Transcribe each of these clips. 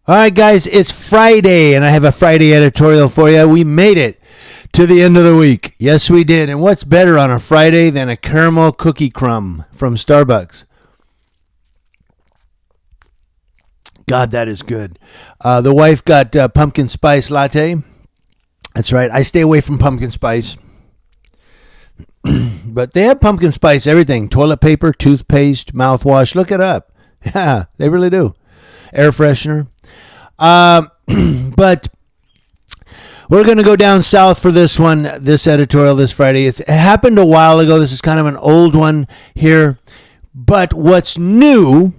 All right, guys, it's Friday, and I have a Friday editorial for you. We made it to the end of the week. Yes, we did. And what's better on a Friday than a caramel cookie crumb from Starbucks? God, that is good. The wife got pumpkin spice latte. That's right. I stay away from pumpkin spice. But they have pumpkin spice everything. Toilet paper, toothpaste, mouthwash. Look it up. Yeah, they really do. Air freshener. But we're going to go down south for this one, this editorial this Friday. It happened a while ago. This is kind of an old one here. But what's new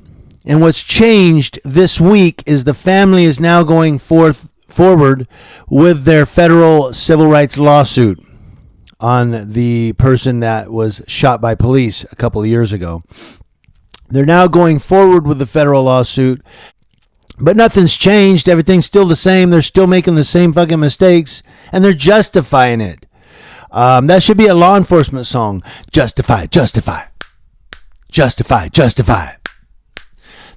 and what's changed this week is the family is now going forward with their federal civil rights lawsuit on the person that was shot by police a couple of years ago. They're now going forward with the federal lawsuit. But nothing's changed. Everything's still the same. They're still making the same fucking mistakes, and they're justifying it. That should be a law enforcement song. Justify, justify. Justify, justify.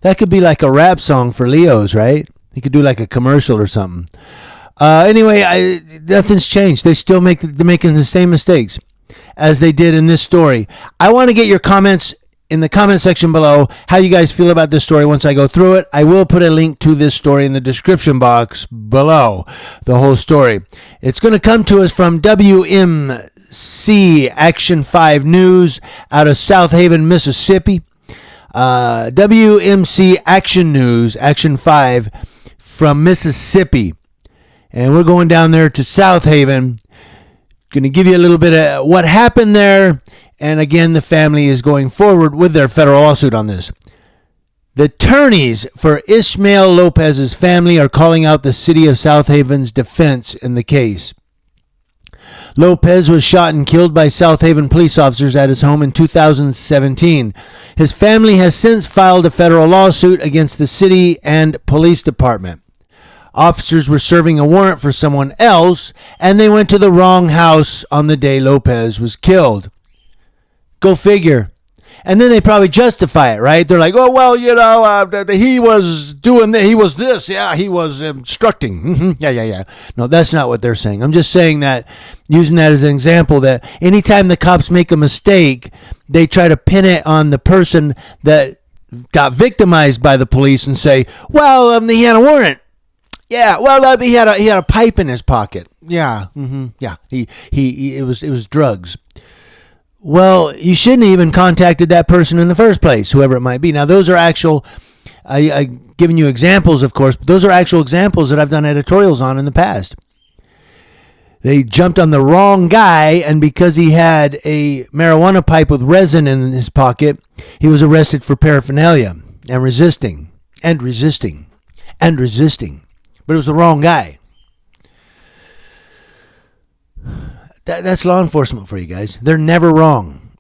That could be like a rap song for Leo's, right? He could do like a commercial or something. Anyway, nothing's changed. They're making the same mistakes as they did in this story. I want to get your comments in the comment section below, how you guys feel about this story once I go through it. I will put a link to this story in the description box below, the whole story. It's going to come to us from WMC Action 5 News out of South Haven, Mississippi. WMC Action News, Action 5 from Mississippi. And we're going down there to South Haven. Going to give you a little bit of what happened there. And again, the family is going forward with their federal lawsuit on this. The attorneys for Ishmael Lopez's family are calling out the city of South Haven's defense in the case. Lopez was shot and killed by South Haven police officers at his home in 2017. His family has since filed a federal lawsuit against the city and police department. Officers were serving a warrant for someone else, and they went to the wrong house on the day Lopez was killed. Go figure. And then they probably justify it, right? They're like, oh, well, he was doing this. He was this. Yeah, he was obstructing. Mm-hmm. Yeah. No, that's not what they're saying. I'm just saying that, using that as an example, that anytime the cops make a mistake, they try to pin it on the person that got victimized by the police and say, well, he had a warrant. Yeah, well, he had a pipe in his pocket. Yeah, yeah. It was drugs. Well, you shouldn't have even contacted that person in the first place, whoever it might be. Now, those are actual, I'm giving you examples, of course, but those are actual examples that I've done editorials on in the past. They jumped on the wrong guy, and because he had a marijuana pipe with resin in his pocket, he was arrested for paraphernalia and resisting. But it was the wrong guy. That's law enforcement for you guys. They're never wrong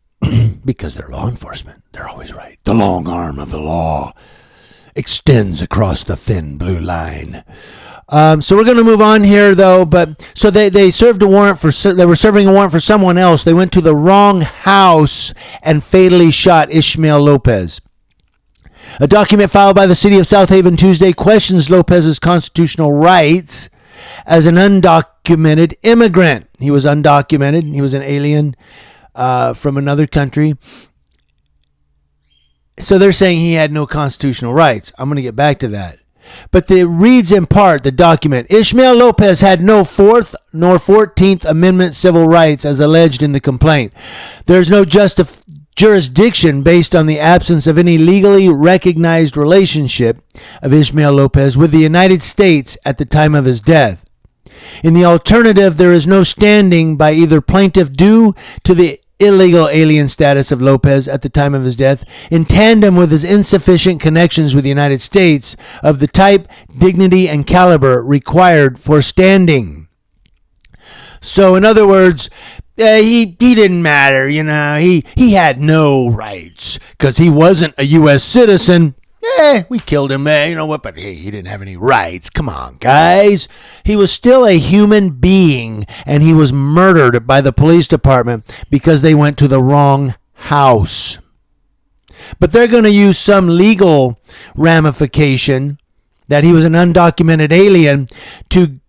because they're law enforcement. They're always right. The long arm of the law extends across the thin blue line. So we're going to move on here, though. But so they served a warrant they were serving a warrant for someone else. They went to the wrong house and fatally shot Ishmael Lopez. A document filed by the city of South Haven Tuesday questions Lopez's constitutional rights as an undocumented immigrant. He was undocumented. He was an alien from another country. So they're saying he had no constitutional rights. I'm going to get back to that. But it reads in part, the document, Ishmael Lopez had no 4th nor 14th Amendment civil rights as alleged in the complaint. There's no jurisdiction based on the absence of any legally recognized relationship of Ishmael Lopez with the United States at the time of his death. In the alternative, there is no standing by either plaintiff due to the illegal alien status of Lopez at the time of his death, in tandem with his insufficient connections with the United States of the type, dignity, and caliber required for standing. So, in other words, he didn't matter, he had no rights because he wasn't a U.S. citizen. We killed him, you know what, but he didn't have any rights. Come on, guys. He was still a human being, and he was murdered by the police department because they went to the wrong house. But they're going to use some legal ramification that he was an undocumented alien to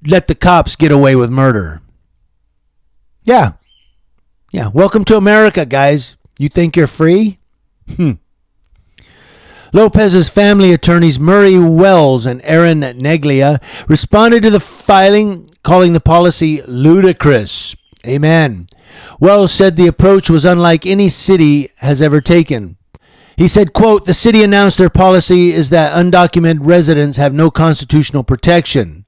let the cops get away with murder. Yeah. Yeah. Welcome to America, guys. You think you're free? Lopez's family attorneys Murray Wells and Aaron Neglia responded to the filing, calling the policy ludicrous. Amen. Wells said the approach was unlike any city has ever taken. He said, quote, "The city announced their policy is that undocumented residents have no constitutional protection."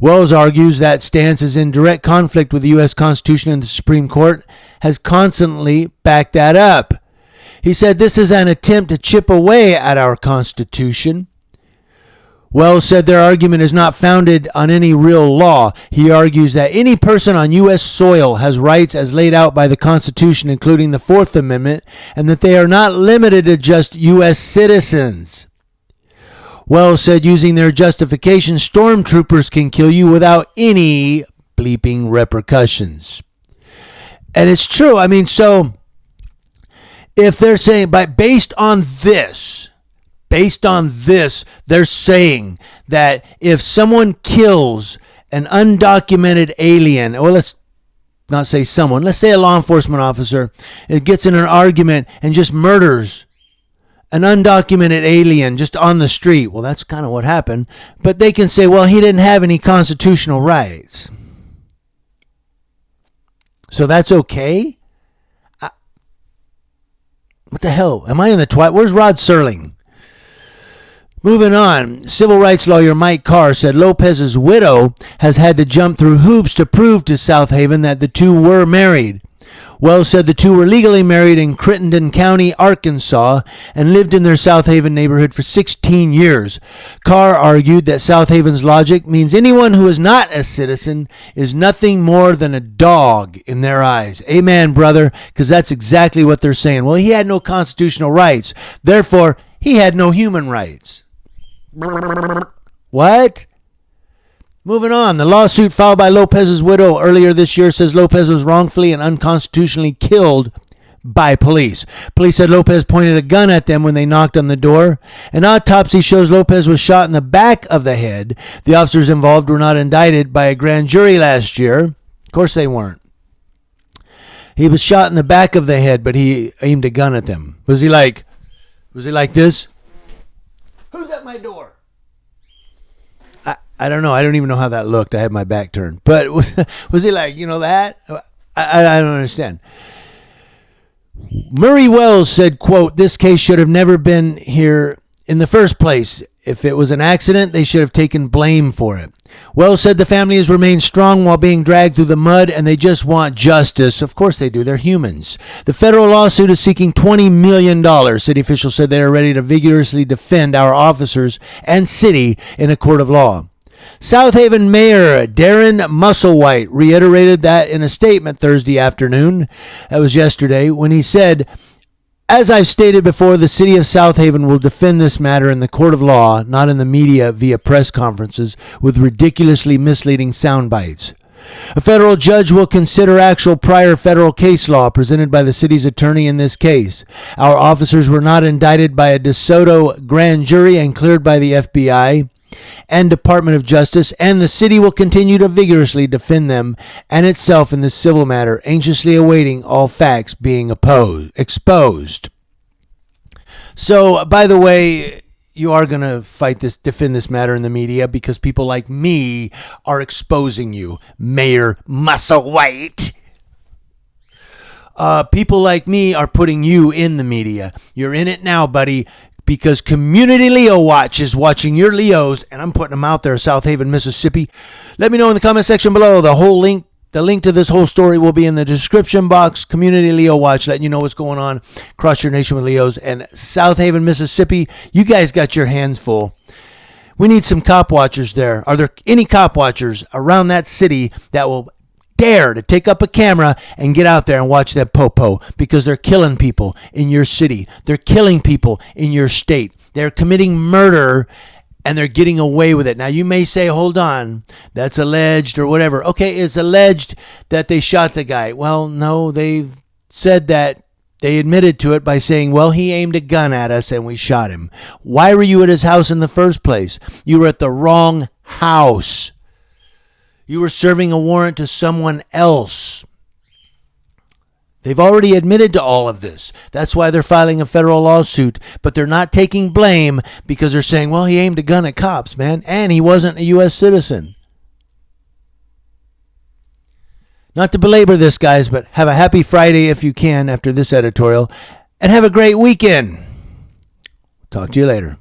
Wells argues that stance is in direct conflict with the U.S. Constitution, and the Supreme Court has constantly backed that up. He said this is an attempt to chip away at our Constitution. Wells said their argument is not founded on any real law. He argues that any person on U.S. soil has rights as laid out by the Constitution, including the Fourth Amendment, and that they are not limited to just U.S. citizens. Wells said using their justification, stormtroopers can kill you without any bleeping repercussions. And it's true. I mean, so if they're saying, but based on this, they're saying that if someone kills an undocumented alien, well, let's not say someone, let's say a law enforcement officer, it gets in an argument and just murders an undocumented alien just on the street. Well, that's kind of what happened. But they can say, well, he didn't have any constitutional rights. So that's okay? What the hell? Am I in the twilight? Where's Rod Serling? Moving on, civil rights lawyer Mike Carr said Lopez's widow has had to jump through hoops to prove to South Haven that the two were married. Wells said the two were legally married in Crittenden County, Arkansas, and lived in their South Haven neighborhood for 16 years. Carr argued that South Haven's logic means anyone who is not a citizen is nothing more than a dog in their eyes. Amen, brother, because that's exactly what they're saying. Well, he had no constitutional rights. Therefore, he had no human rights. What? Moving on, the lawsuit filed by Lopez's widow earlier this year says Lopez was wrongfully and unconstitutionally killed by police. Police said Lopez pointed a gun at them when they knocked on the door. An autopsy shows Lopez was shot in the back of the head. The officers involved were not indicted by a grand jury last year. Of course they weren't. He was shot in the back of the head, but he aimed a gun at them. Was he like this? Who's at my door? I don't know. I don't even know how that looked. I had my back turned. But was he like, that? I don't understand. Murray Wells said, quote, "This case should have never been here in the first place. If it was an accident, they should have taken blame for it." Wells said the family has remained strong while being dragged through the mud, and they just want justice. Of course they do. They're humans. The federal lawsuit is seeking $20 million. City officials said they are ready to vigorously defend our officers and city in a court of law. South Haven Mayor Darren Musselwhite reiterated that in a statement Thursday afternoon. That was yesterday, when he said, "As I've stated before, the city of South Haven will defend this matter in the court of law, not in the media via press conferences with ridiculously misleading sound bites. A federal judge will consider actual prior federal case law presented by the city's attorney in this case. Our officers were not indicted by a DeSoto grand jury and cleared by the FBI and Department of Justice, and the city will continue to vigorously defend them and itself in this civil matter, anxiously awaiting all facts being exposed." So, by the way, you are going to defend this matter in the media because people like me are exposing you, Mayor Musselwhite. People like me are putting you in the media. You're in it now, buddy. Because Community Leo Watch is watching your Leos, and I'm putting them out there, South Haven, Mississippi. Let me know in the comment section below. The link to this whole story will be in the description box. Community Leo Watch, letting you know what's going on across your nation with Leos. And South Haven, Mississippi, you guys got your hands full. We need some cop watchers there. Are there any cop watchers around that city that will dare to take up a camera and get out there and watch that popo? Because they're killing people in your city. They're killing people in your state. They're committing murder and they're getting away with it. Now you may say, hold on, that's alleged or whatever. Okay, it's alleged that they shot the guy. Well, no, they've said that They admitted to it by saying, well, he aimed a gun at us and we shot him. Why were you at his house in the first place? You were at the wrong house. You were serving a warrant to someone else. They've already admitted to all of this. That's why they're filing a federal lawsuit. But they're not taking blame because they're saying, well, he aimed a gun at cops, man, and he wasn't a U.S. citizen. Not to belabor this, guys, but have a happy Friday if you can after this editorial. And have a great weekend. Talk to you later.